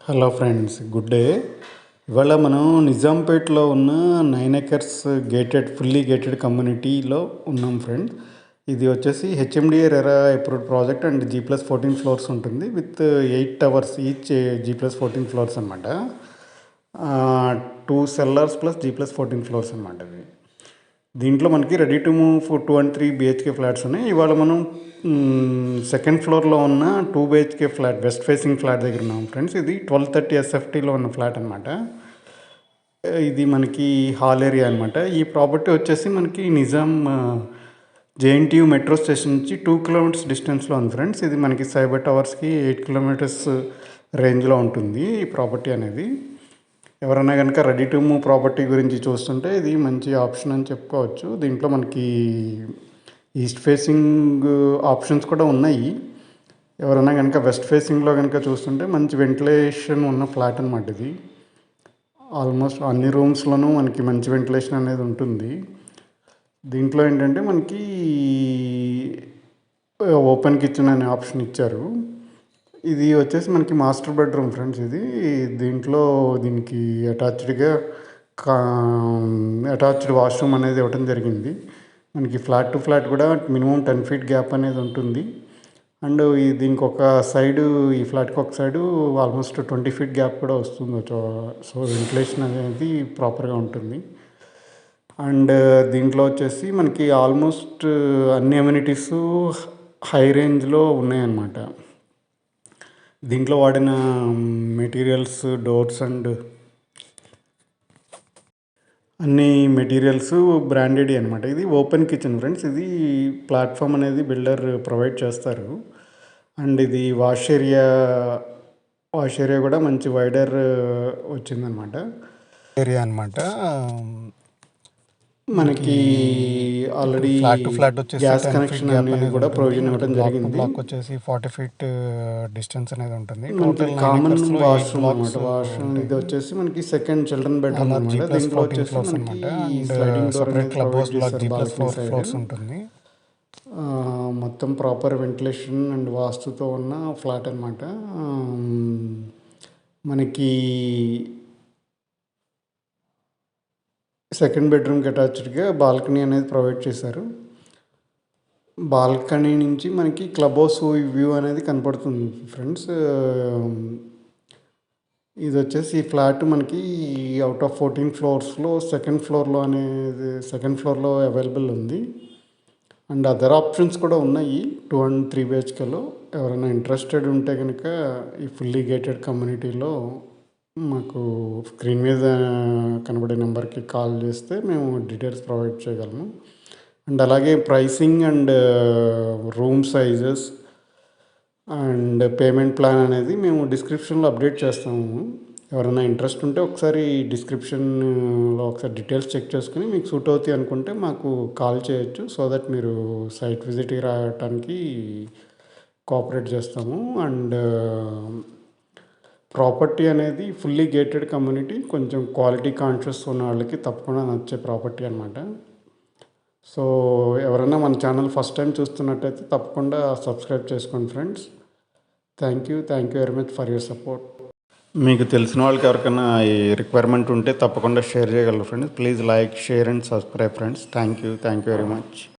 Hello friends, good day. ఇవాళ మనం నిజాంపేట్లో ఉన్న 9 ఎకర్స్ ఫుల్లీ గేటెడ్ కమ్యూనిటీలో ఉన్నాం ఫ్రెండ్స్. ఇది వచ్చేసి HMDA RERA approved project and G+14 floors ఉంటుంది with 8 towers each G+14 floors అనమాట. 2 సెల్లర్స్ ప్లస్ G+14 ఫ్లోర్స్ అనమాట. ఇది దీంట్లో మనకి ready to move 2 and 3 BHK flats ఉన్నాయి. ఇవాళ మనం సెకండ్ ఫ్లోర్లో ఉన్న 2 BHK flat, west facing flat దగ్గర ఉన్నాం ఫ్రెండ్స్. ఇది 1230 ఎస్ఎఫ్టీలో ఉన్న ఫ్లాట్ అనమాట. ఇది మనకి హాల్ ఏరియా అనమాట. ఈ ప్రాపర్టీ వచ్చేసి మనకి నిజాం జేఎన్టీయూ మెట్రో స్టేషన్ నుంచి 2 కిలోమీటర్స్ డిస్టెన్స్లో ఉంది ఫ్రెండ్స్. ఇది మనకి సైబర్ టవర్స్కి 8 కిలోమీటర్స్ రేంజ్లో ఉంటుంది ఈ ప్రాపర్టీ అనేది. ఎవరైనా కనుక రెడీ టు మూవ్ ప్రాపర్టీ గురించి చూస్తుంటే ఇది మంచి ఆప్షన్ అని చెప్పుకోవచ్చు. దీంట్లో మనకి ఈస్ట్ ఫేసింగ్ ఆప్షన్స్ కూడా ఉన్నాయి. ఎవరైనా కనుక వెస్ట్ ఫేసింగ్లో కనుక చూస్తుంటే మంచి వెంటిలేషన్ ఉన్న ఫ్లాట్ అనమాట. ఇది ఆల్మోస్ట్ అన్ని రూమ్స్లోనూ మనకి మంచి వెంటిలేషన్ అనేది ఉంటుంది. దీంట్లో ఏంటంటే మనకి ఓపెన్ కిచెన్ అనే ఆప్షన్ ఇచ్చారు. ఇది వచ్చేసి మనకి మాస్టర్ బెడ్రూమ్ ఫ్రెండ్స్. దీనికి అటాచ్డ్ వాష్రూమ్ అనేది ఇవ్వడం జరిగింది. మనకి ఫ్లాట్ టు ఫ్లాట్ కూడా మినిమం 10 feet గ్యాప్ అనేది ఉంటుంది. అండ్ దీనికి ఒక సైడు, ఈ ఫ్లాట్కి ఒక సైడు ఆల్మోస్ట్ 20 feet గ్యాప్ కూడా వస్తుంది. సో వెంటిలేషన్ అనేది ప్రాపర్గా ఉంటుంది. అండ్ దీంట్లో వచ్చేసి మనకి ఆల్మోస్ట్ అన్ని అమ్యూనిటీస్ హై రేంజ్లో ఉన్నాయన్నమాట. దీంట్లో వాడిన మెటీరియల్స్, డోర్స్ అండ్ అన్ని మెటీరియల్స్ బ్రాండెడ్ అనమాట. ఇది ఓపెన్ కిచెన్ ఫ్రెండ్స్. ఇది ప్లాట్ఫామ్ అనేది బిల్డర్ ప్రొవైడ్ చేస్తారు. అండ్ ఇది వాష్ ఏరియా కూడా మంచి వైడర్ వచ్చిందనమాట ఏరియా అనమాట. మనకి ఆల్రెడీ ఫ్లాట్ టు ఫ్లాట్ వచ్చేసి గ్యాస్ కనెక్షన్ అనేది కూడా ప్రొవిజన్ ఇవ్వడం జరిగింది. బ్లాక్ వచ్చేసి 40 feet డిస్టెన్స్ అనేది ఉంటుంది. కామన్ వాష్రూమ్ అనమాట. వాష్రూమ్ ఇది వచ్చేసి మనకి సెకండ్ చిల్డ్రన్ బెడ్రూమ్ అనమాట. దీంట్లో వచ్చేసి మనకి స్లైడింగ్ డోర్ అనేది ప్రొవైడ్ చేస్తారు బాల్కనీ సైడ్. ఉంటుంది. మొత్తం ప్రాపర్ వెంటిలేషన్ అండ్ వాస్తుతో ఉన్న ఫ్లాట్ అనమాట. మనకి సెకండ్ బెడ్రూమ్కి అటాచ్డ్గా బాల్కనీ అనేది ప్రొవైడ్ చేశారు. బాల్కనీ నుంచి మనకి క్లబ్ హౌస్ వ్యూ అనేది కనపడుతుంది ఫ్రెండ్స్. ఇది వచ్చేసి ఈ ఫ్లాట్ మనకి అవుట్ ఆఫ్ 14 ఫ్లోర్స్లో సెకండ్ ఫ్లోర్లో అవైలబుల్ ఉంది. అండ్ అదర్ ఆప్షన్స్ కూడా ఉన్నాయి 2 and 3 బిహెచ్కేలో. ఎవరైనా ఇంట్రెస్టెడ్ ఉంటే కనుక ఈ ఫుల్లీ గేటెడ్ కమ్యూనిటీలో మాకు స్క్రీన్ మీద కనబడే నెంబర్కి కాల్ చేస్తే మేము డీటెయిల్స్ ప్రొవైడ్ చేయగలము. అండ్ అలాగే pricing and room sizes and payment plan అనేది మేము డిస్క్రిప్షన్లో అప్డేట్ చేస్తాము. ఎవరైనా ఇంట్రెస్ట్ ఉంటే ఒకసారి డిస్క్రిప్షన్లో ఒకసారి డీటెయిల్స్ చెక్ చేసుకుని మీకు సూట్ అవుతాయి అనుకుంటే మాకు కాల్ చేయొచ్చు. సో దట్ మీరు సైట్ విజిట్కి రావడానికి కోఆపరేట్ చేస్తాము. అండ్ ప్రాపర్టీ అనేది ఫుల్లీ గేటెడ్ కమ్యూనిటీ, కొంచెం క్వాలిటీ కాన్షియస్ ఉన్న వాళ్ళకి తప్పకుండా నచ్చే ప్రాపర్టీ అనమాట. సో ఎవరైనా మన ఛానల్ ఫస్ట్ టైం చూస్తున్నట్టయితే తప్పకుండా సబ్స్క్రైబ్ చేసుకోండి friends. Thank you very much for your support. మీకు తెలిసిన వాళ్ళకి ఎవరికైనా ఈ రిక్వైర్మెంట్ ఉంటే తప్పకుండా షేర్ చేయగలరు friends. Please like, share and subscribe friends. Thank you very much.